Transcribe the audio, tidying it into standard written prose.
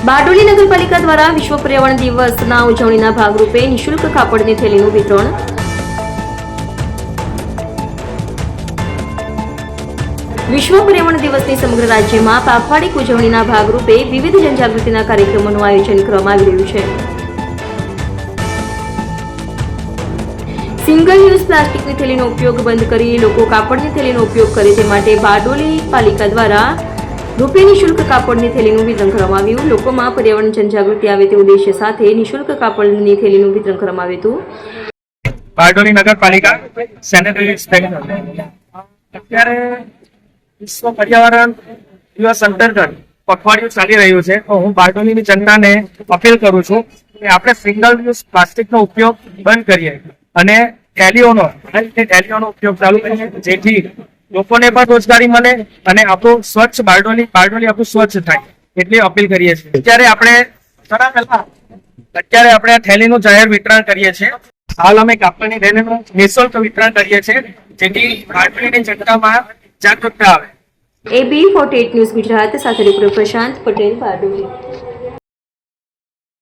બારડોલી નગરપાલિકા દ્વારા વિશ્વ પર્યાવરણ દિવસના ઉજવણીના ભાગરૂપે નિઃશુલ્ક કાપડની થેલીનું વિતરણ. વિશ્વ પર્યાવરણ દિવસની સમગ્ર રાજ્યમાં પાખવાડિક ઉજવણીના ભાગરૂપે વિવિધ જનજાગૃતિના કાર્યક્રમોનું આયોજન કરવામાં આવી રહ્યું છે. સિંગલ યુઝ પ્લાસ્ટિકની થેલીનો ઉપયોગ બંધ કરી લોકો કાપડની થેલીનો ઉપયોગ કરે તે માટે બારડોલી પાલિકા દ્વારા નિઃશુલ્ક કાપડની થેલીનું વિતરણ કરવામાં આવ્યું. લોકોમાં પર્યાવરણ જનજાગૃતિ આવે તે ઉદ્દેશ્ય સાથે નિઃશુલ્ક કાપડની થેલીનું વિતરણ કરવામાં આવ્યું હતું. બારડોલી નગરપાલિકા સેનેટરી ઇન્સ્પેક્ટર અત્યારે વિશ્વ પર્યાવરણ દિવસ અંતર્ગત પખવાડિયું ચાલી રહ્યું છે. તો હું બારડોલીની જનતાને અપીલ કરું છું કે આપણે સિંગલ યુઝ પ્લાસ્ટિકનો ઉપયોગ બંધ કરીએ અને થેલીઓનો ઉપયોગ ચાલુ કરીએ, જેથી લોકોને પણ રોજગારી મળે અને આપણું સ્વચ્છ બારડોલી આપણું સ્વચ્છ થાય એટલી અપીલ કરીએ છીએ. અત્યારે આપણે થેલીનું જાહેર વિતરણ કરીએ છીએ. હાલ અમે કાપડની થેલીનું નિઃશુલ્ક વિતરણ કરીએ છીએ, જેથી બારડોલીની જનતામાં જાગૃતતા આવે. AB48 ન્યૂઝ ગુજરાત સાથે રિપોર્ટર પ્રશાંત પટેલ, બારડોલી.